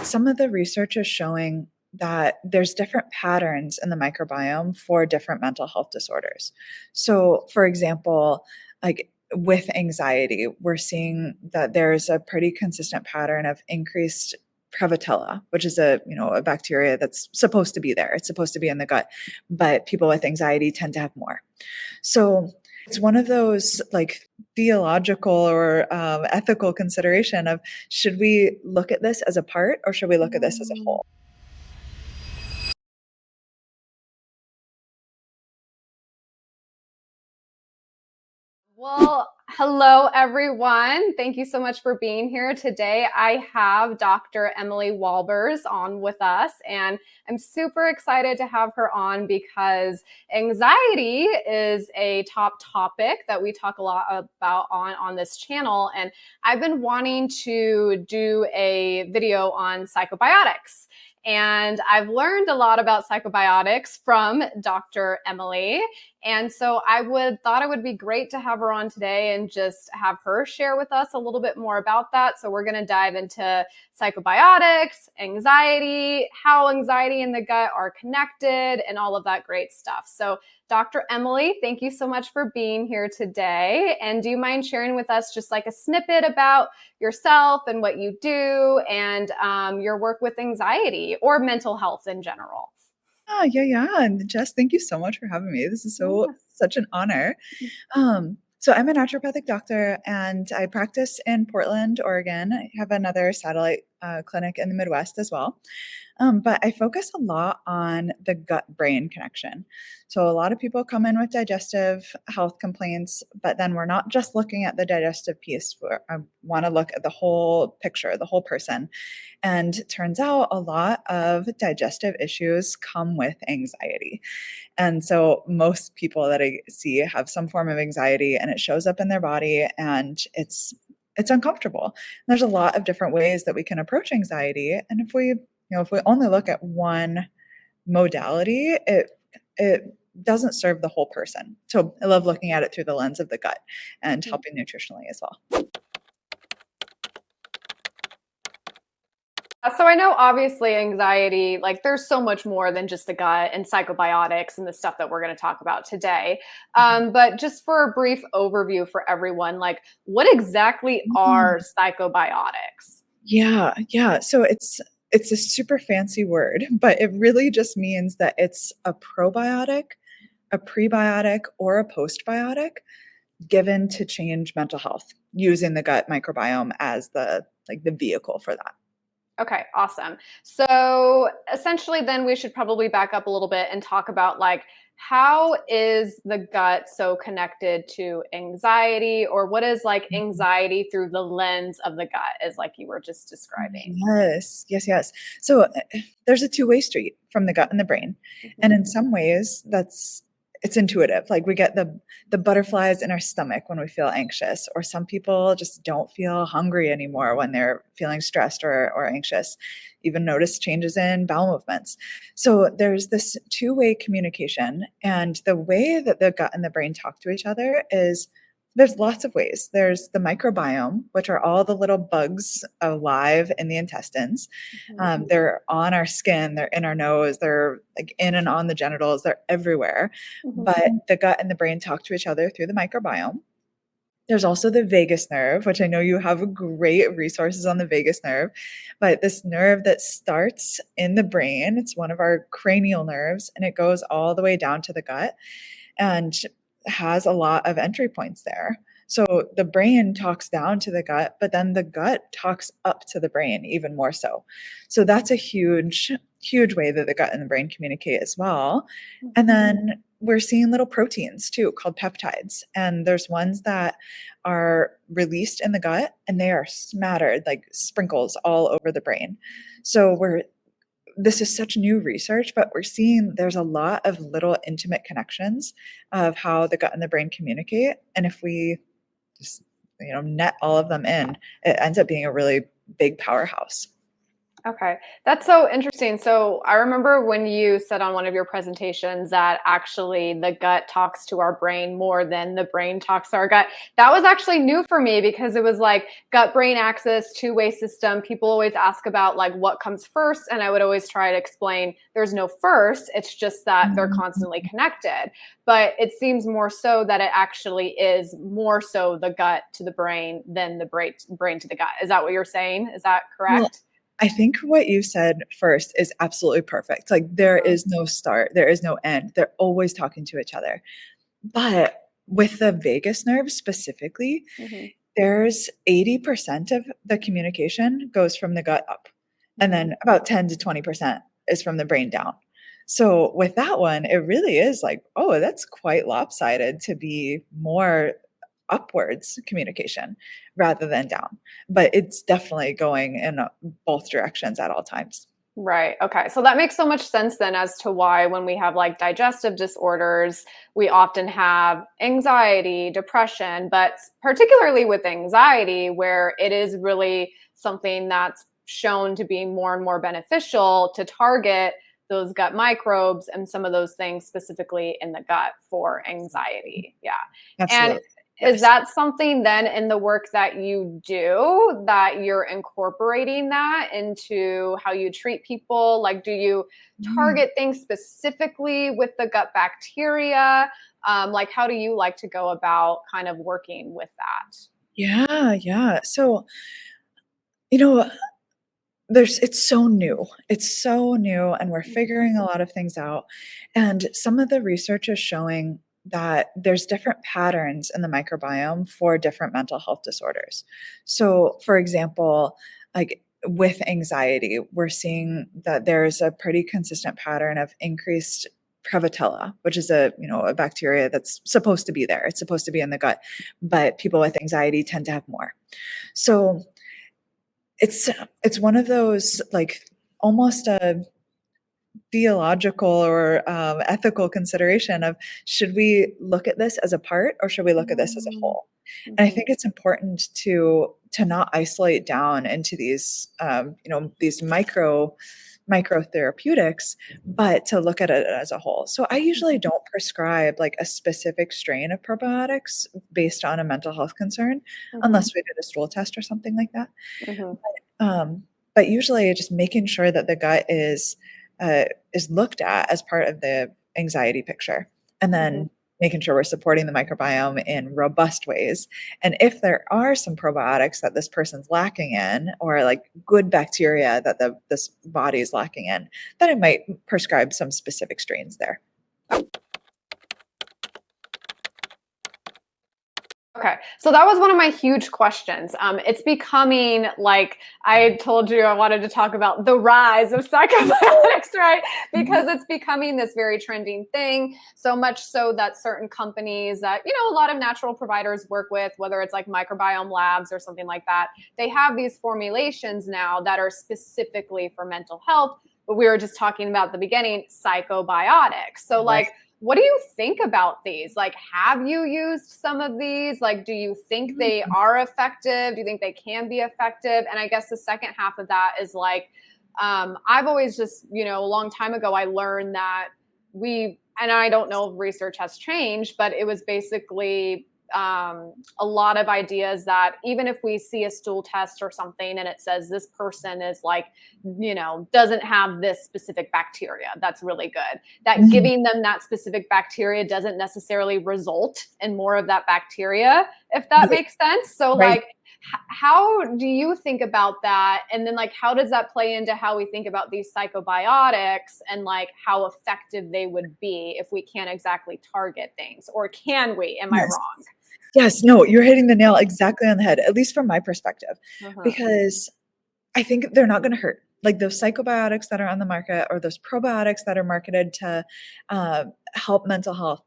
some of the research is showing that there's different patterns in the microbiome for different mental health disorders. So, for example, like with anxiety, we're seeing that there's a pretty consistent pattern of increased Prevotella, which is a bacteria that's supposed to be there. It's supposed to be in the gut, but people with anxiety tend to have more. So it's one of those like theological or ethical consideration of, should we look at this as a part or should we look at this as a whole? Well, hello everyone. Thank you so much for being here today. I have Dr. Emily Wolbers on with us, and I'm super excited to have her on because anxiety is a top topic that we talk a lot about on this channel. And I've been wanting to do a video on psychobiotics. And I've learned a lot about psychobiotics from Dr. Emily. And so thought it would be great to have her on today and just have her share with us a little bit more about that. So we're going to dive into psychobiotics, anxiety, how anxiety and the gut are connected, and all of that great stuff. So Dr. Emily, thank you so much for being here today. And do you mind sharing with us just like a snippet about yourself and what you do and your work with anxiety or mental health in general? Yeah. And Jess, thank you so much for having me. This is such an honor. So I'm a naturopathic doctor and I practice in Portland, Oregon. I have another satellite clinic in the Midwest as well. But I focus a lot on the gut-brain connection. So a lot of people come in with digestive health complaints, but then we're not just looking at the digestive piece. I want to look at the whole picture, the whole person. And it turns out a lot of digestive issues come with anxiety. And so most people that I see have some form of anxiety and it shows up in their body and it's uncomfortable. There's a lot of different ways that we can approach anxiety. And if we only look at one modality, it doesn't serve the whole person. So I love looking at it through the lens of the gut and helping nutritionally as well. So I know obviously anxiety, like there's so much more than just the gut and psychobiotics and the stuff that we're going to talk about today. But just for a brief overview for everyone, like what exactly are psychobiotics? Yeah. So it's a super fancy word, but it really just means that it's a probiotic, a prebiotic, or a postbiotic given to change mental health using the gut microbiome as the vehicle for that. Okay, awesome. So essentially then we should probably back up a little bit and talk about like how is the gut so connected to anxiety, or what is like anxiety through the lens of the gut, as like you were just describing? Yes. So there's a two-way street from the gut and the brain. And in some ways it's intuitive. Like we get the butterflies in our stomach when we feel anxious, or some people just don't feel hungry anymore when they're feeling stressed or anxious. Even notice changes in bowel movements. So there's this two-way communication. And the way that the gut and the brain talk to each other is there's lots of ways. There's the microbiome, which are all the little bugs alive in the intestines. They're on our skin, they're in our nose, they're like in and on the genitals, they're everywhere. But the gut and the brain talk to each other through the microbiome. There's also the vagus nerve, which I know you have great resources on the vagus nerve, but this nerve that starts in the brain, it's one of our cranial nerves, and it goes all the way down to the gut and has a lot of entry points there. So the brain talks down to the gut, but then the gut talks up to the brain even more so. So that's a huge way that the gut and the brain communicate as well. And then we're seeing little proteins too called peptides. And there's ones that are released in the gut and they are smattered like sprinkles all over the brain. So this is such new research, but we're seeing there's a lot of little intimate connections of how the gut and the brain communicate. And if we just, net all of them in, it ends up being a really big powerhouse. Okay, that's so interesting. So I remember when you said on one of your presentations that actually the gut talks to our brain more than the brain talks to our gut. That was actually new for me because it was like gut brain axis, two-way system. People always ask about like what comes first. And I would always try to explain there's no first. It's just that they're constantly connected. But it seems more so that it actually is more so the gut to the brain than the brain to the gut. Is that what you're saying? Is that Well, correct? I think what you said first is absolutely perfect. Like there is no start, there is no end. They're always talking to each other. But with the vagus nerve specifically, Mm-hmm. there's 80% of the communication goes from the gut up, and Mm-hmm. then about 10 to 20% is from the brain down. So with that one, it really is like, oh, that's quite lopsided to be more upwards communication rather than down. But it's definitely going in both directions at all times. Right. Okay. So that makes so much sense then as to why when we have like digestive disorders, we often have anxiety, depression, but particularly with anxiety, where it is really something that's shown to be more and more beneficial to target those gut microbes and some of those things specifically in the gut for anxiety. Yeah. And Absolutely. is Yes. that something then in the work that you do that you're incorporating that into how you treat people? Like, do you Mm. target things specifically with the gut bacteria? Like, how do you like to go about kind of working with that? Yeah, yeah. So, you know, it's so new. It's so new, and we're Mhm. figuring a lot of things out. And some of the research is showing that there's different patterns in the microbiome for different mental health disorders. So, for example, like with anxiety, we're seeing that there's a pretty consistent pattern of increased Prevotella, which is a bacteria that's supposed to be there. It's supposed to be in the gut, but people with anxiety tend to have more. So it's one of those, like, almost a theological or, ethical consideration of, should we look at this as a part or should we look at this as a Mm, whole? And I mhm, think it's important to not isolate down into these, these micro therapeutics, but to look at it as a whole. So I usually mhm, don't prescribe, like, a specific strain of probiotics based on a mental health concern, mhm, unless we did a stool test or something like that. mhm, Um, but usually just making sure that the gut is looked at as part of the anxiety picture, and mhm. then making sure we're supporting the microbiome in robust ways. And if there are some probiotics that this person's lacking in, or like good bacteria that this body is lacking in, then I might prescribe some specific strains there. Okay, so that was one of my huge questions. It's becoming like I told you I wanted to talk about the rise of psychobiotics, right? Mhm. Because it's becoming this very trending thing. So much so that certain companies that a lot of natural providers work with, whether it's like Microbiome Labs or something like that, they have these formulations now that are specifically for mental health. But we were just talking about at the beginning, psychobiotics. So Right. like what do you think about these? Like, have you used some of these? Like, do you think they Mhm. are effective? Do you think they can be effective? And I guess the second half of that is like, I've always just, a long time ago, I learned that and I don't know if research has changed, but it was basically a lot of ideas that even if we see a stool test or something and it says this person is like, doesn't have this specific bacteria, that's really good. That Mhm. giving them that specific bacteria doesn't necessarily result in more of that bacteria, if that Right, makes sense. So, right. like, how do you think about that? And then, like, how does that play into how we think about these psychobiotics and like how effective they would be if we can't exactly target things? Or can we? Am I Yes. wrong? Yes, no, you're hitting the nail exactly on the head, at least from my perspective, Uh-huh. because I think they're not gonna hurt. Like, those psychobiotics that are on the market, or those probiotics that are marketed to, help mental health,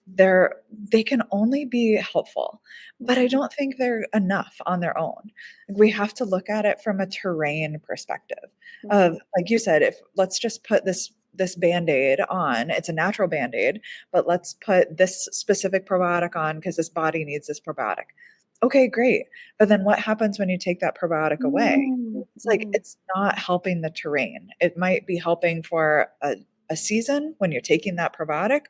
they can only be helpful, but I Mhm. don't think they're enough on their own. We have to look at it from a terrain perspective of, Mhm. like you said, if let's just put this Band-Aid on, it's a natural Band-Aid, but let's put this specific probiotic on because this body needs this probiotic. Okay, great. But then what happens when you take that probiotic away? It's like it's not helping the terrain. It might be helping for a season when you're taking that probiotic,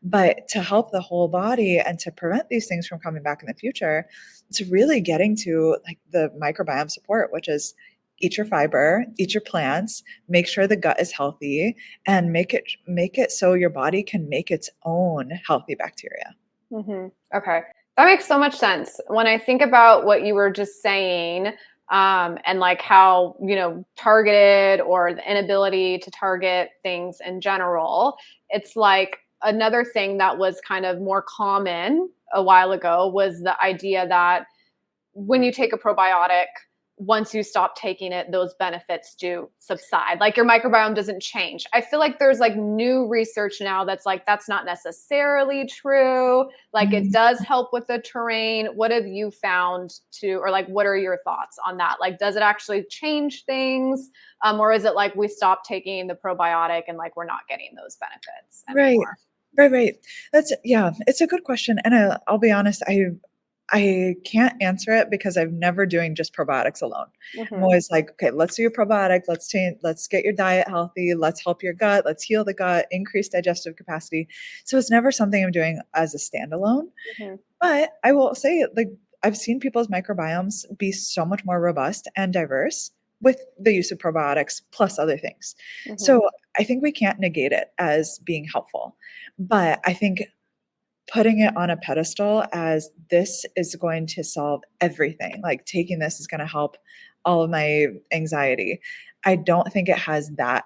but to help the whole body and to prevent these things from coming back in the future, it's really getting to like the microbiome support, which is eat your fiber, eat your plants, make sure the gut is healthy, and make it so your body can make its own healthy bacteria. Okay. That makes so much sense. When I think about what you were just saying, and like how, targeted or the inability to target things in general, it's like another thing that was kind of more common a while ago was the idea that when you take a probiotic, once you stop taking it, those benefits do subside. Like your microbiome doesn't change. I feel like there's like new research now that's like, that's not necessarily true. Like it does help with the terrain. What have you found or like, what are your thoughts on that? Like, does it actually change things? Or is it like we stop taking the probiotic and like, we're not getting those benefits anymore? Right. It's a good question. And I'll be honest, I can't answer it because I'm never doing just probiotics alone. I'm always like, okay, let's do your probiotic. Let's get your diet healthy. Let's help your gut. Let's heal the gut, increase digestive capacity. So it's never something I'm doing as a standalone. But I will say, like, I've seen people's microbiomes be so much more robust and diverse with the use of probiotics plus other things. So I think we can't negate it as being helpful. But I think putting it on a pedestal as this is going to solve everything, like taking this is going to help all of my anxiety, I don't think it has that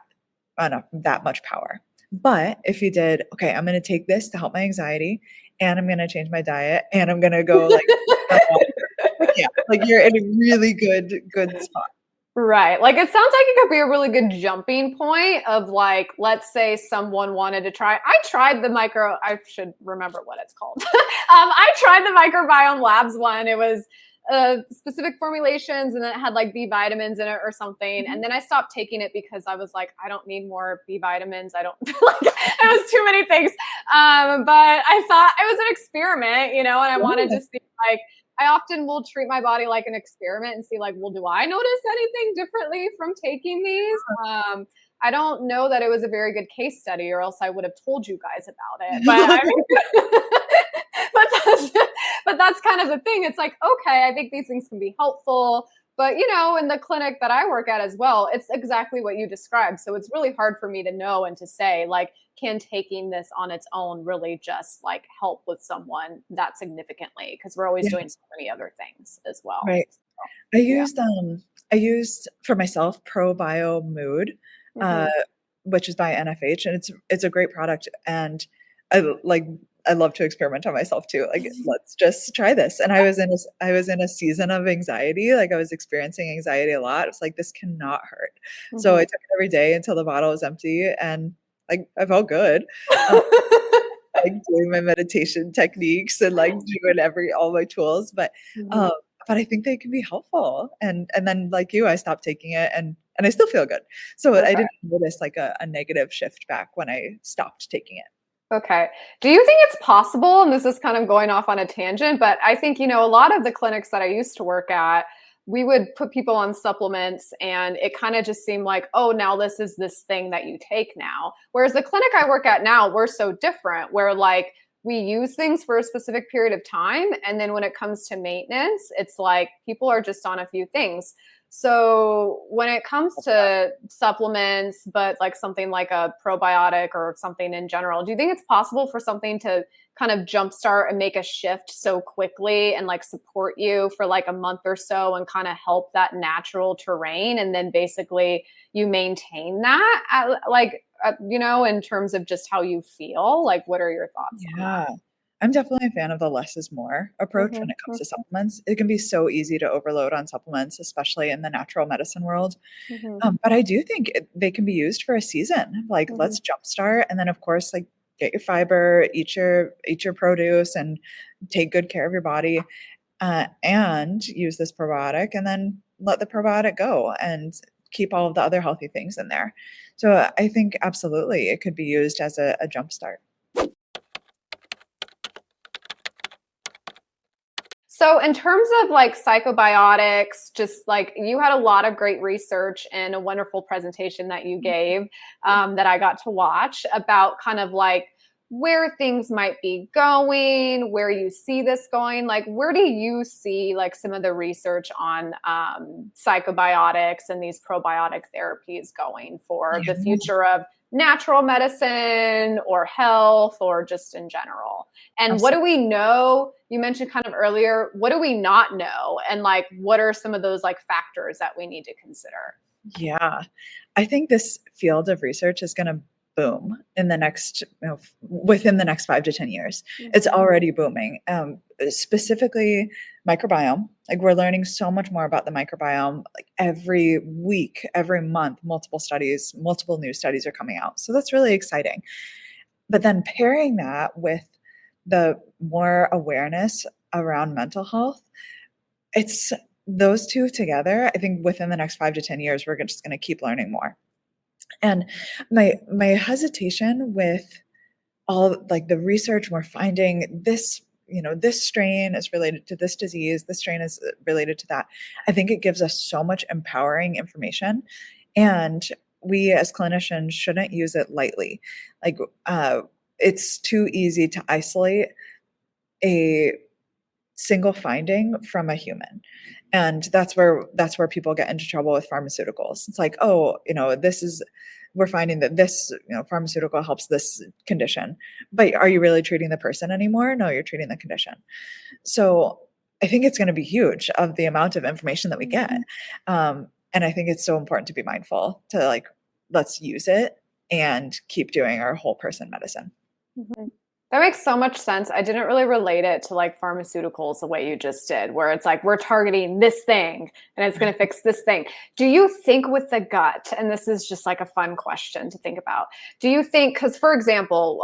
much power. But if you did, okay, I'm going to take this to help my anxiety, and I'm going to change my diet, and I'm going to go like you're in a really good spot. Right. Like it sounds like it could be a really good jumping point of like, let's say someone wanted to I should remember what it's called. I tried the Microbiome Labs one. It was specific formulations and then it had like B vitamins in it or something. And then I stopped taking it because I was like, I don't need more B vitamins. I don't like it was too many things. But I thought it was an experiment, and I wanted to see like, I often will treat my body like an experiment and see like, well, do I notice anything differently from taking these? I don't know that it was a very good case study or else I would have told you guys about it. But that's kind of the thing. It's like, okay, I think these things can be helpful. But, in the clinic that I work at as well, it's exactly what you described. So it's really hard for me to know and to say, like, can taking this on its own really just like help with someone that significantly? Because we're always doing so many other things as well. Right. I used for myself ProBio Mood, which is by NFH, and it's a great product. And I love to experiment on myself too. Like, let's just try this. And I was in a season of anxiety. Like I was experiencing anxiety a lot. It was like, this cannot hurt. So I took it every day until the bottle was empty, and like I felt good. Like doing my meditation techniques and like doing all my tools. But I think they can be helpful. And then like you, I stopped taking it and I still feel good. So I didn't notice like a negative shift back when I stopped taking it. Okay. Do you think it's possible, and this is kind of going off on a tangent, but I think, a lot of the clinics that I used to work at, we would put people on supplements and it kind of just seemed like, oh, now this is this thing that you take now. Whereas the clinic I work at now, we're so different where like we use things for a specific period of time. And then when it comes to maintenance, it's like people are just on a few things. So when it comes to supplements, but like something like a probiotic or something in general, do you think it's possible for something to kind of jumpstart and make a shift so quickly and like support you for like a month or so and kind of help that natural terrain? And then basically you maintain that in terms of just how you feel? Like, what are your thoughts on that? I'm definitely a fan of the less is more approach when it comes to supplements. It can be so easy to overload on supplements, especially in the natural medicine world. But I do think they can be used for a season. Like, let's jumpstart, and then of course, like get your fiber, eat your produce, and take good care of your body, and use this probiotic, and then let the probiotic go and keep all of the other healthy things in there. So I think absolutely it could be used as a jumpstart. So in terms of like psychobiotics, just like you had a lot of great research and a wonderful presentation that you gave that I got to watch about kind of like where things might be going, where you see this going. Like, where do you see like some of the research on psychobiotics and these probiotic therapies going for the Yeah. future of natural medicine or health or just in general? And what do we know? You mentioned kind of earlier, what do we not know? And like, what are some of those like factors that we need to consider? Yeah. I think this field of research is going to boom in the next, within the next 5 to 10 years. It's already booming. Specifically microbiome. Like we're learning so much more about the microbiome. Like every week, every month, multiple studies, multiple new studies are coming out. So that's really exciting. But then pairing that with the more awareness around mental health, it's those two together. I think within the next 5 to 10 years, we're just going to keep learning more. And my hesitation with all like the research we're finding this, this strain is related to this disease, this strain is related to that. I think it gives us so much empowering information, and we as clinicians shouldn't use it lightly. Like it's too easy to isolate a single finding from a human, and that's where people get into trouble with pharmaceuticals. It's like, oh, we're finding that this, pharmaceutical helps this condition, but are you really treating the person anymore? No, you're treating the condition. So I think it's going to be huge of the amount of information that we get. And I think it's so important to be mindful to like, let's use it and keep doing our whole person medicine. That makes so much sense. I didn't really relate it to like pharmaceuticals the way you just did, where it's like we're targeting this thing and it's going to fix this thing. Do you think with the gut, and this is just like a fun question to think about, do you think, because for example,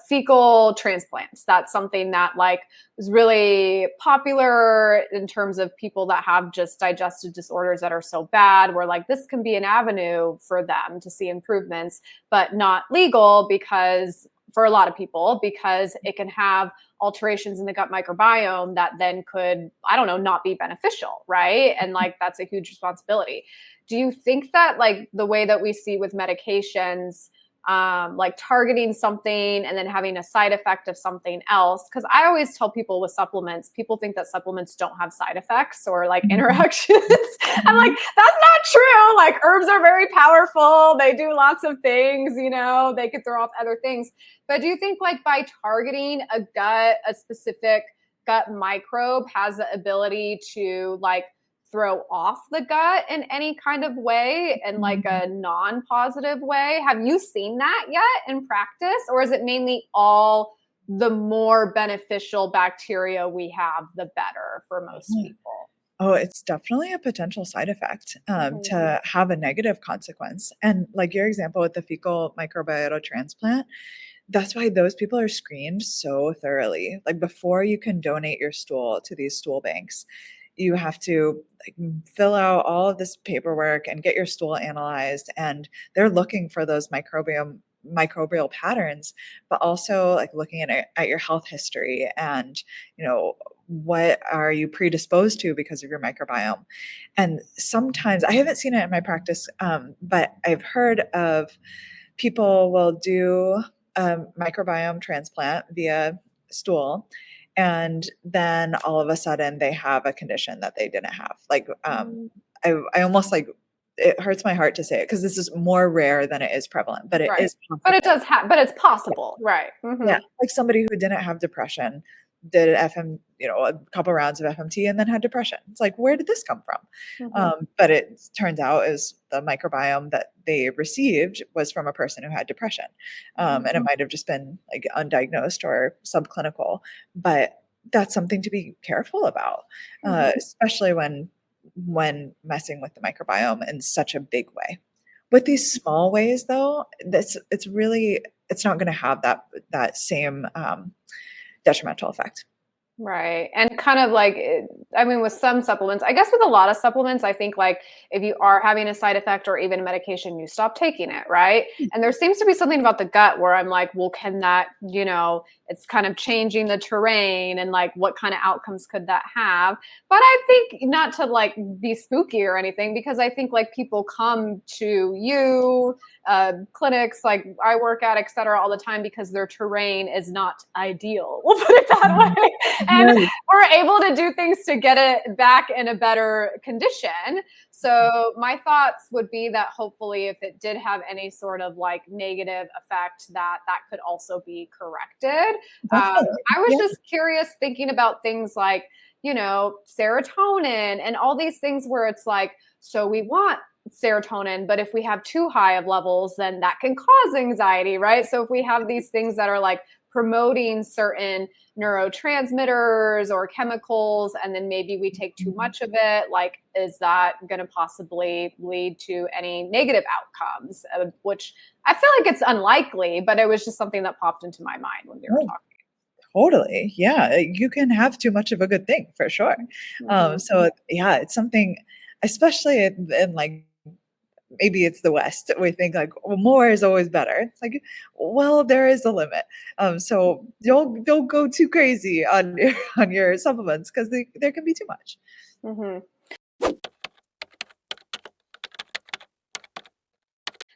fecal transplants, that's something that like was really popular in terms of people that have just digestive disorders that are so bad, where like this can be an avenue for them to see improvements, but not legal because for a lot of people, because it can have alterations in the gut microbiome that then could, I don't know, not be beneficial, right? And like that's a huge responsibility. Do you think that like the way that we see with medications, like targeting something and then having a side effect of something else? Because I always tell people with supplements, people think that supplements don't have side effects or like interactions. I'm like, that's not true. Like herbs are very powerful. They do lots of things, they could throw off other things. But do you think like by targeting a specific gut microbe has the ability to like throw off the gut in any kind of way, in like a non-positive way? Have you seen that yet in practice? Or is it mainly all the more beneficial bacteria we have, the better for most people? Oh, it's definitely a potential side effect to have a negative consequence. And like your example with the fecal microbiota transplant, that's why those people are screened so thoroughly. Like before you can donate your stool to these stool banks, you have to like fill out all of this paperwork and get your stool analyzed. And they're looking for those microbial patterns, but also like looking at your health history and, what are you predisposed to because of your microbiome. And sometimes I haven't seen it in my practice, but I've heard of people will do microbiome transplant via stool, and then all of a sudden they have a condition that they didn't have. Like I almost like, it hurts my heart to say it because this is more rare than it is prevalent, but it is possible. But it does but it's possible, right? Yeah, like somebody who didn't have depression did a couple rounds of FMT and then had depression. It's like, where did this come from? But it turns out is the microbiome that they received was from a person who had depression. And it might have just been like undiagnosed or subclinical, but that's something to be careful about, especially when messing with the microbiome in such a big way. With these small ways though, it's not going to have that same detrimental effect. Right. And kind of like, I mean, with some supplements, I guess with a lot of supplements, I think like if you are having a side effect or even medication, you stop taking it. Right. And there seems to be something about the gut where I'm like, well, can that, it's kind of changing the terrain and like what kind of outcomes could that have? But I think not to like be spooky or anything, because I think like people come to you, clinics like I work at, et cetera, all the time because their terrain is not ideal. We'll put it that way. And Right. we're able to do things to get it back in a better condition. So my thoughts would be that hopefully if it did have any sort of like negative effect, that could also be corrected. Definitely. I was Yeah. just curious thinking about things like, serotonin and all these things where it's like, so we want serotonin, but if we have too high of levels, then that can cause anxiety, right? So if we have these things that are like promoting certain neurotransmitters or chemicals, and then maybe we take too much of it, like, is that going to possibly lead to any negative outcomes? Which I feel like it's unlikely, but it was just something that popped into my mind when we were Oh, talking. totally. Yeah. You can have too much of a good thing for sure. Mhm. So yeah, it's something, especially in like, maybe it's the West. We think like, well, more is always better. It's like, well, there is a limit. So don't go too crazy on your on your supplements because there can be too much. Mhm.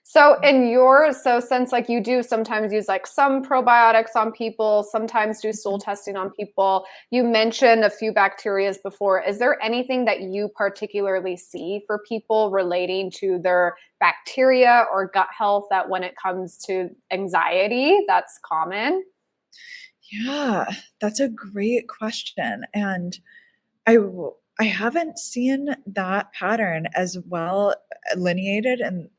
So since like you do sometimes use like some probiotics on people, sometimes do stool testing on people, you mentioned a few bacterias before. Is there anything that you particularly see for people relating to their bacteria or gut health that when it comes to anxiety, that's common? Yeah, that's a great question. And I haven't seen that pattern as well lineated and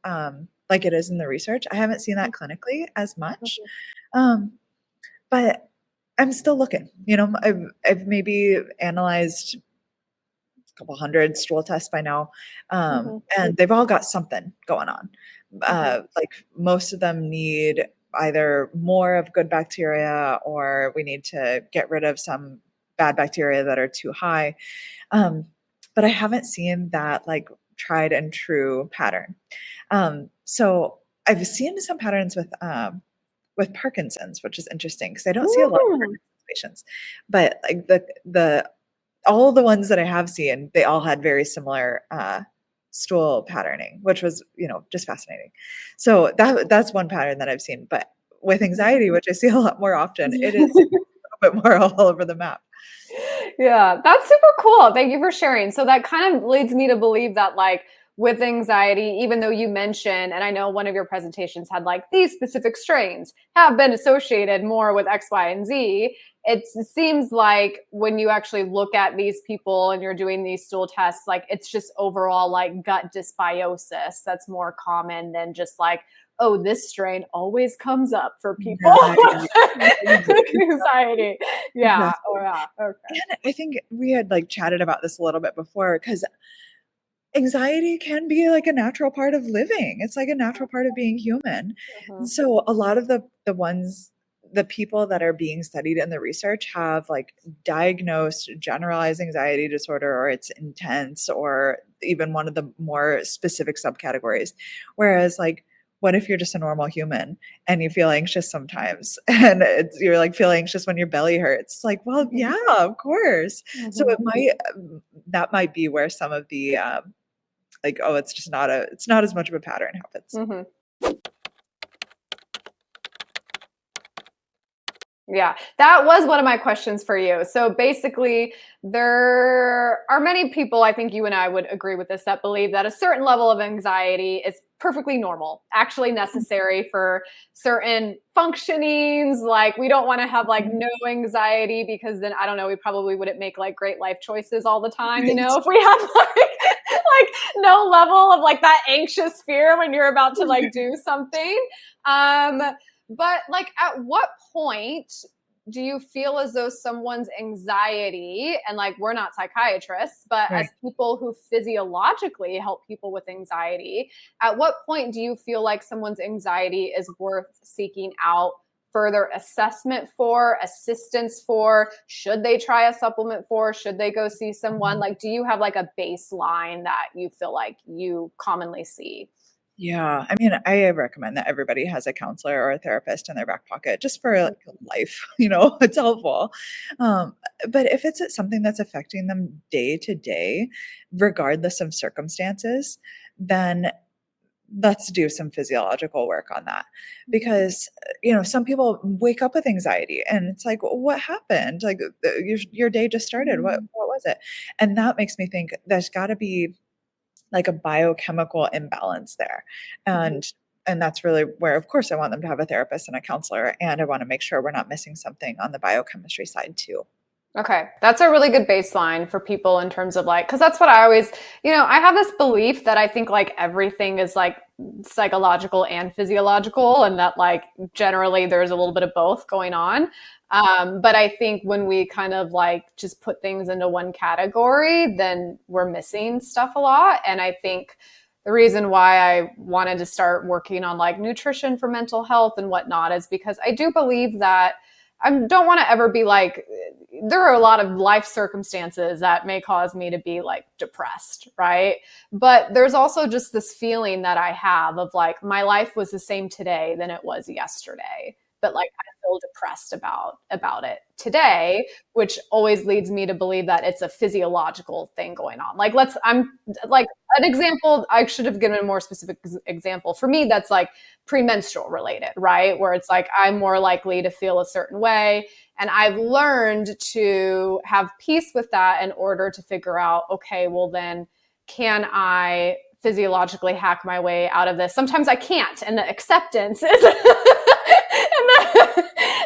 like it is in the research. I haven't seen that clinically as much. Mhm, Um, but I'm still looking. I've maybe analyzed a couple hundred stool tests by now, mhm, and they've all got something going on. mhm, Like most of them need either more of good bacteria or we need to get rid of some bad bacteria that are too high. Um, but I haven't seen that like tried and true pattern. So I've seen some patterns with Parkinson's, which is interesting because I don't see a lot of mhm. Parkinson's patients, but like the all the ones that I have seen, they all had very similar stool patterning, which was just fascinating. So that's one pattern that I've seen. But with anxiety, which I see a lot more often, it is a little bit more all over the map. Yeah, that's super cool. Thank you for sharing. So that kind of leads me to believe that like with anxiety, even though you mentioned, and I know one of your presentations had like these specific strains have been associated more with X, Y, and Z. It seems like when you actually look at these people and you're doing these stool tests, like it's just overall like gut dysbiosis that's more common than just like, oh, this strain always comes up for people Right. with anxiety. Yeah. Exactly. Oh, yeah. Okay. And I think we had like chatted about this a little bit before because anxiety can be like a natural part of living. It's like a natural part of being human. And Mhm. so a lot of the people that are being studied in the research have like diagnosed generalized anxiety disorder or it's intense or even one of the more specific subcategories. Whereas like what if you're just a normal human and you feel anxious sometimes and you're like feel anxious when your belly hurts? Like, well, Mhm. yeah, of course. So Mhm. that might be where some of the like, oh, it's not as much of a pattern happens. Mhm. Yeah, that was one of my questions for you. So basically, there are many people, I think you and I would agree with this, that believe that a certain level of anxiety is perfectly normal, actually necessary for certain functionings. Like, we don't want to have like no anxiety because then, I don't know, we probably wouldn't make like great life choices all the time, Right. if we had like no level of like that anxious fear when you're about to like do something. Um, but like at what point do you feel as though someone's anxiety, and like we're not psychiatrists, but as Right. people who physiologically help people with anxiety, at what point do you feel like someone's anxiety is worth seeking out further assessment for, assistance for? Should they try a supplement for? Should they go see someone? Like, do you have like a baseline that you feel like you commonly see? Yeah, I mean, I recommend that everybody has a counselor or a therapist in their back pocket just for like life, it's helpful. Um, but if it's something that's affecting them day to day, regardless of circumstances, then let's do some physiological work on that. Because, some people wake up with anxiety and it's like, "Well, what happened? Like your day just started. What was it?" And that makes me think there's got to be like a biochemical imbalance there. And and that's really where, of course, I want them to have a therapist and a counselor, and I want to make sure we're not missing something on the biochemistry side too. Okay, that's a really good baseline for people in terms of like, because that's what I always, I have this belief that I think like everything is like psychological and physiological, and that like generally there's a little bit of both going on. But I think when we kind of like just put things into one category, then we're missing stuff a lot. And I think the reason why I wanted to start working on like nutrition for mental health and whatnot is because I do believe that I don't want to ever be like, there are a lot of life circumstances that may cause me to be like depressed, right? But there's also just this feeling that I have of like, my life was the same today than it was yesterday. But like, I feel depressed about it today, which always leads me to believe that it's a physiological thing going on. Like, I'm like an example, I should have given a more specific example. For me, that's like premenstrual related, right? Where it's like, I'm more likely to feel a certain way. And I've learned to have peace with that in order to figure out, okay, well then can I physiologically hack my way out of this? Sometimes I can't. And the acceptance is,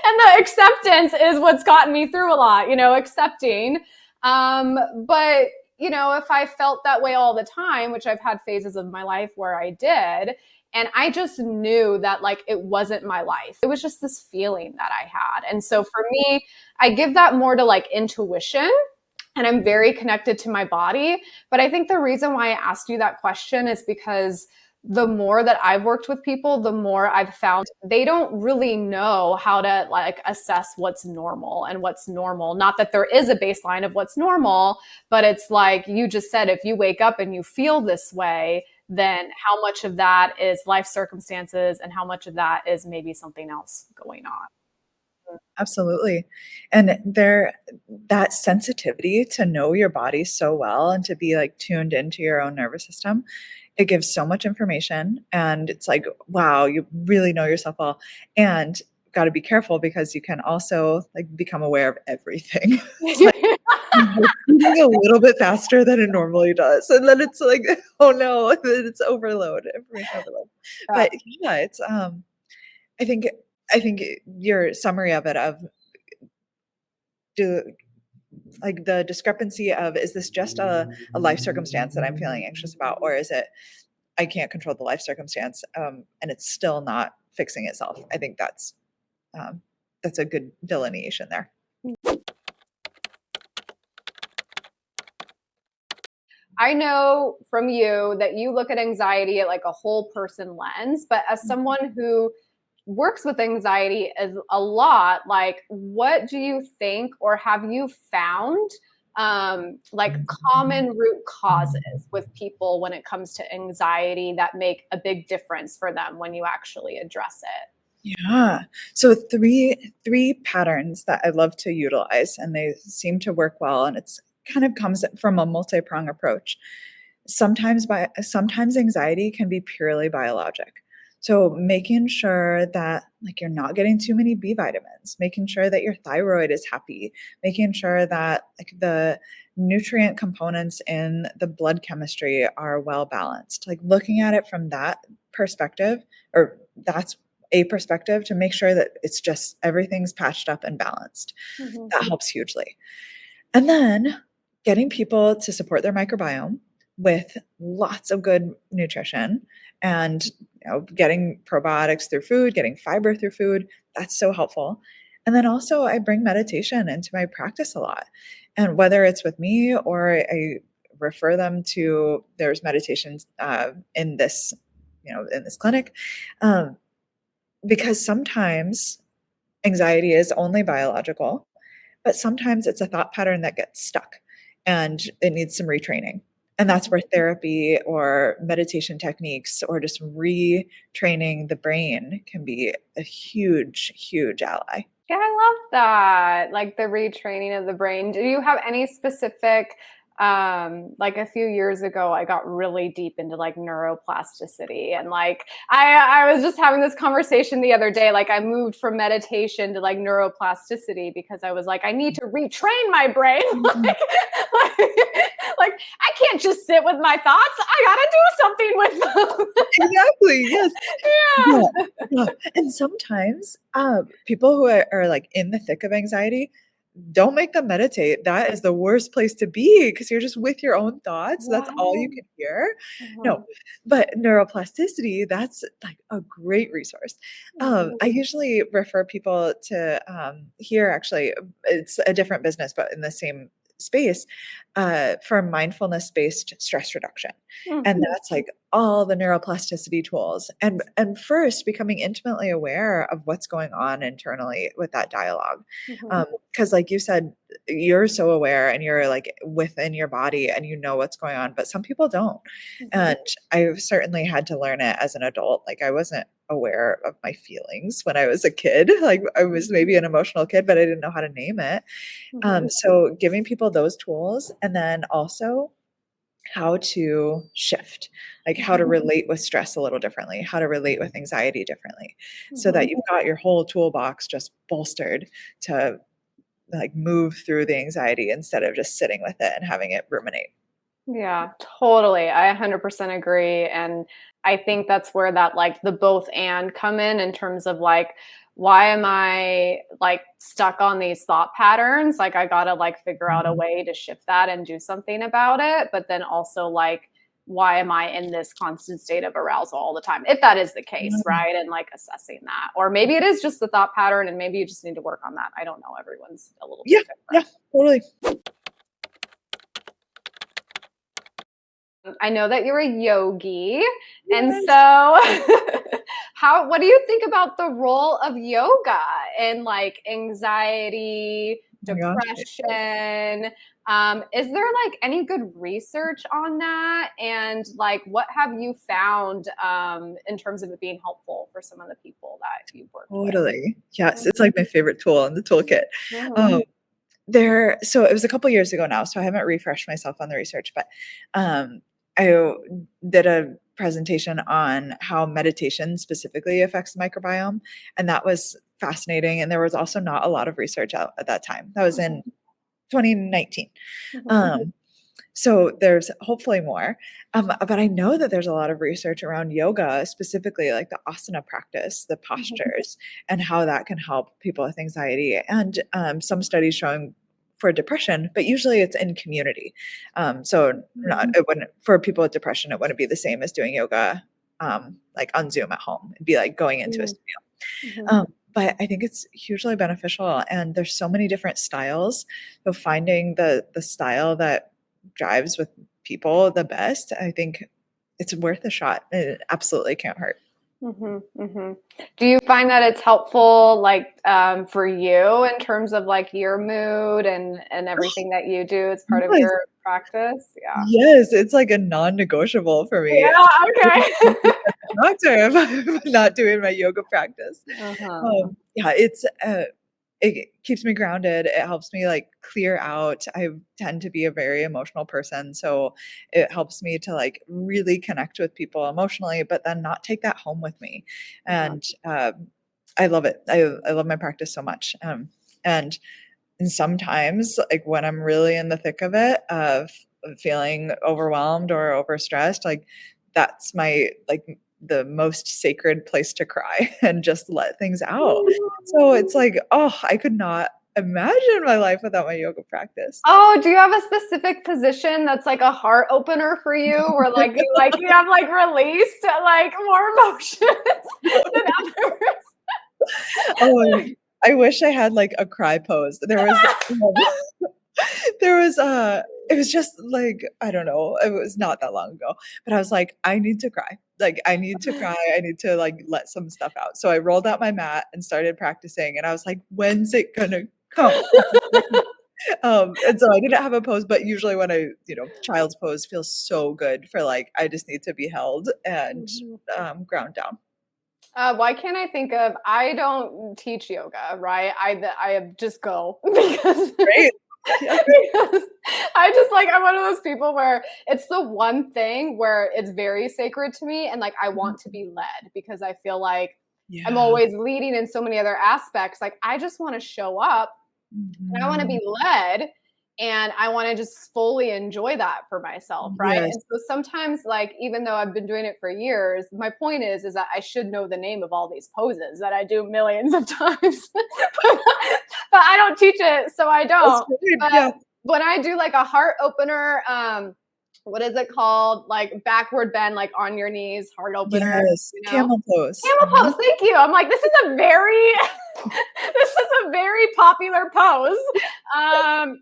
and the acceptance is what's gotten me through a lot, accepting. But if I felt that way all the time, which I've had phases of my life where I did, and I just knew that like it wasn't my life. It was just this feeling that I had. And so for me, I give that more to like intuition, and I'm very connected to my body. But I think the reason why I asked you that question is because the more that I've worked with people, the more I've found they don't really know how to like assess what's normal and what's normal. Not that there is a baseline of what's normal, but it's like you just said, if you wake up and you feel this way, then how much of that is life circumstances and how much of that is maybe something else going on? Absolutely. And that sensitivity to know your body so well and to be like tuned into your own nervous system, it gives so much information. And it's like, wow, you really know yourself well. And got to be careful because you can also like become aware of everything. It's like eating a little bit faster than it normally does. And then it's like, oh no, then it's overload, information overload. Yeah. But yeah, it's I think I think your summary of it of do like the discrepancy of, is this just a life circumstance that I'm feeling anxious about, or is it I can't control the life circumstance, and it's still not fixing itself? I think that's a good delineation there. I know from you that you look at anxiety at like a whole person lens, but as someone who works with anxiety as a lot, like what do you think, or have you found like common root causes with people when it comes to anxiety that make a big difference for them when you actually address it? Yeah. So three patterns that I love to utilize, and they seem to work well, and it's kind of comes from a multi-prong approach. Sometimes anxiety can be purely biologic. So making sure that like you're not getting too many B vitamins, making sure that your thyroid is happy, making sure that like the nutrient components in the blood chemistry are well balanced. Like looking at it from that perspective, or that's a perspective, to make sure that it's just everything's patched up and balanced. Mm-hmm. That helps hugely. And then getting people to support their microbiome with lots of good nutrition, and getting probiotics through food, getting fiber through food, that's so helpful. And then also I bring meditation into my practice a lot. And whether it's with me or I refer them to, there's meditations in this, in this clinic, because sometimes anxiety is only biological, but sometimes it's a thought pattern that gets stuck and it needs some retraining. And that's where therapy or meditation techniques or just retraining the brain can be a huge, huge ally. Yeah, I love that. Like the retraining of the brain. Do you have any specific, like a few years ago, I got really deep into like neuroplasticity, and like I was just having this conversation the other day. Like I moved from meditation to like neuroplasticity because I was like, I need to retrain my brain. Like I can't just sit with my thoughts. I gotta do something with them. Exactly. Yes. Yeah. Yeah. Yeah. And sometimes people who are like in the thick of anxiety, don't make them meditate. That is the worst place to be because you're just with your own thoughts. That's all you Right. can hear. No, Mhm. but neuroplasticity, that's like a great resource. I Mhm. usually refer people to here, actually, it's a different business, but in the same space for mindfulness based stress reduction. And Mhm. that's like all the neuroplasticity tools and first becoming intimately aware of what's going on internally with that dialogue, Mhm. because like you said, you're so aware and you're like within your body and you know what's going on, but some people don't. Mhm. And I've certainly had to learn it as an adult. Like I wasn't aware of my feelings when I was a kid. Like I was maybe an emotional kid, but I didn't know how to name it. Mhm. So giving people those tools and then also how to shift, like how to Mhm. relate with stress a little differently, how to relate with anxiety differently, so that Mhm. you've got your whole toolbox just bolstered to like move through the anxiety instead of just sitting with it and having it ruminate. Yeah, totally. I 100% agree. And I think that's where that like the both and come in terms of like, why am I like stuck on these thought patterns? Like, I gotta like figure out a Mhm. way to shift that and do something about it. But then also, like, why am I in this constant state of arousal all the time? If that is the case, Mm. right? And like assessing that. Or maybe it is just the thought pattern and maybe you just need to work on that. I don't know. Everyone's a little bit Yeah, yeah, different. totally. I know that you're a yogi. And Yes. so what do you think about the role of yoga in like anxiety, Oh my gosh. depression? Is there like any good research on that? And like, what have you found in terms of it being helpful for some of the people that you've worked with? Totally. Yes, it's like my favorite tool in the toolkit. Mhm. Um, so it was a couple years ago now, so I haven't refreshed myself on the research, but I did a presentation on how meditation specifically affects the microbiome, and that was fascinating. And there was also not a lot of research out at that time. That was in 2019. Mhm. Um, so there's hopefully more. But I know that there's a lot of research around yoga, specifically like the asana practice, the Mhm. postures, and how that can help people with anxiety. And some studies showing for depression, but usually it's in community. So not it wouldn't for people with depression, it wouldn't be the same as doing yoga like on Zoom at home. It'd be like going into a Mhm. studio. Mhm. But I think it's hugely beneficial, and there's so many different styles. So finding the style that drives with people the best, I think it's worth a shot. It absolutely can't hurt. Mhm, mhm. Do you find that it's helpful, like, for you in terms of, like, your mood and everything that you do as part of Yes, your practice? Yeah. yes, it's like a non-negotiable for me. Yeah, I okay. doctor if I'm not doing my yoga practice. Uh-huh. Yeah, it keeps me grounded. It helps me like clear out. I tend to be a very emotional person, so it helps me to like really connect with people emotionally, but then not take that home with me. Uh-huh. And I love it. I love my practice so much. And and sometimes, like when I'm really in the thick of it, of feeling overwhelmed or overstressed, like that's my like the most sacred place to cry and just let things out. So it's like, oh, I could not imagine my life without my yoga practice. Oh, do you have a specific position that's, like, a heart opener for you where, you have, like, released, like, more emotions than others? Oh, I wish I had like a cry pose. There was it was just like, I don't know, it was not that long ago, but I was like, I need to cry. Like, I need to cry. I need to like let some stuff out. So I rolled out my mat and started practicing. And I was like, when's it gonna come? And so I didn't have a pose, but usually when child's pose feels so good for like, I just need to be held and ground down. Why can't I think of, I don't teach yoga, right? I just go because, Right? Yeah. because I just like, I'm one of those people where it's the one thing where it's very sacred to me. And like, I want to be led because I feel like I'm Yeah. always leading in so many other aspects. Like, I just want to show up and I want to be led and I want to just fully enjoy that for myself. Right. Yes. And so sometimes, like, even though I've been doing it for years, my point is that I should know the name of all these poses that I do millions of times, but I don't teach it. So I That's don't, great. but Yeah. when I do like a heart opener, what is it called? Like backward bend, like on your knees, heart opener, Yes. you know? Camel pose. Camel pose. Thank you. I'm like, this is a very, this is a very popular pose.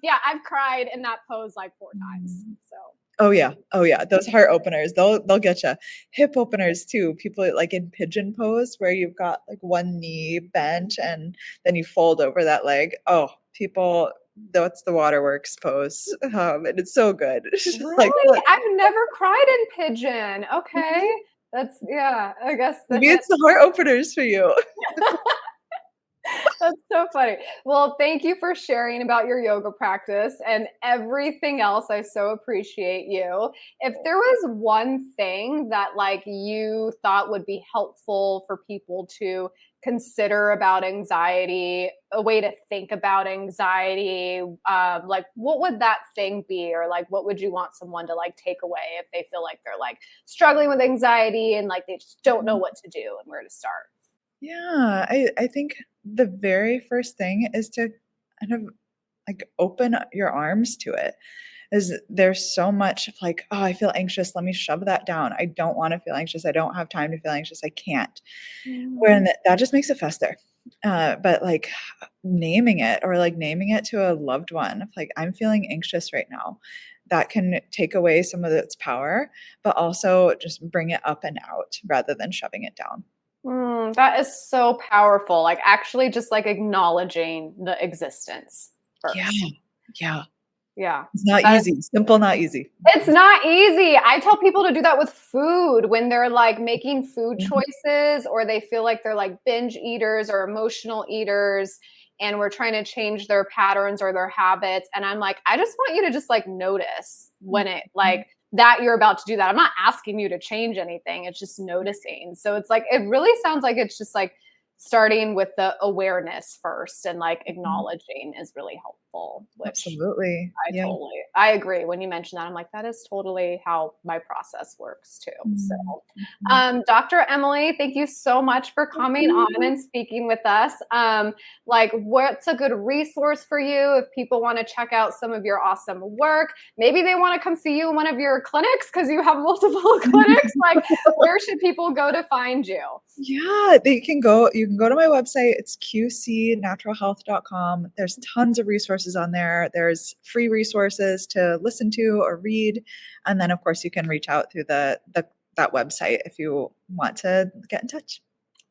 Yeah, I've cried in that pose like 4 times. So. Oh yeah. Oh yeah. Those heart openers, they'll get you. Hip openers too. People like in pigeon pose where you've got like one knee bent and then you fold over that leg. Oh, people, that's the waterworks pose. And it's so good. It's just like, Really? I've never cried in pigeon. Okay. That's, yeah, I guess maybe it's the heart openers for you. That's so funny. Well, thank you for sharing about your yoga practice and everything else. I so appreciate you. If there was one thing that like you thought would be helpful for people to consider about anxiety, a way to think about anxiety, like what would that thing be? Or like, what would you want someone to like take away if they feel like they're like struggling with anxiety and like they just don't know what to do and where to start? Yeah, I think the very first thing is to kind of like open your arms to it. Is there's so much of like, oh, I feel anxious. Let me shove that down. I don't want to feel anxious. I don't have time to feel anxious. I can't. When that just makes it fester. But like naming it or like naming it to a loved one, of like I'm feeling anxious right now. That can take away some of its power, but also just bring it up and out rather than shoving it down. That is so powerful. Like actually just like acknowledging the existence Yeah. first. Yeah. Yeah. It's not easy. Simple, not easy. It's not easy. I tell people to do that with food when they're like making food Mhm. choices or they feel like they're like binge eaters or emotional eaters and we're trying to change their patterns or their habits. And I'm like, I just want you to just like notice when it like that you're about to do that. I'm not asking you to change anything. It's just noticing. So it's like, it really sounds like it's just like starting with the awareness first and like acknowledging is really helpful, which Absolutely. Yeah. I agree. When you mentioned that, I'm like, that is totally how my process works too. So, Mhm. Dr. Emily, thank you so much for coming on and speaking with us. Like, what's a good resource for you if people want to check out some of your awesome work? Maybe they want to come see you in one of your clinics because you have multiple clinics. Like, where should people go to find you? Yeah, you can go to my website. It's qcnaturalhealth.com. There's tons of resources on there. There's free resources to listen to or read. And then of course you can reach out through that website if you want to get in touch.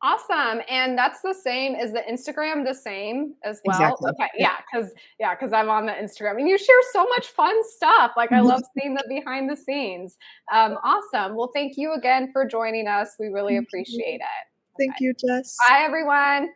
Awesome. And that's the same. Is the Instagram the same as well? Exactly. Okay. Yep. Because I'm on the Instagram and you share so much fun stuff. Like I love seeing the behind the scenes. Awesome. Well, thank you again for joining us. We really Thank you. appreciate it. Thank Okay. you, Jess. Bye, everyone.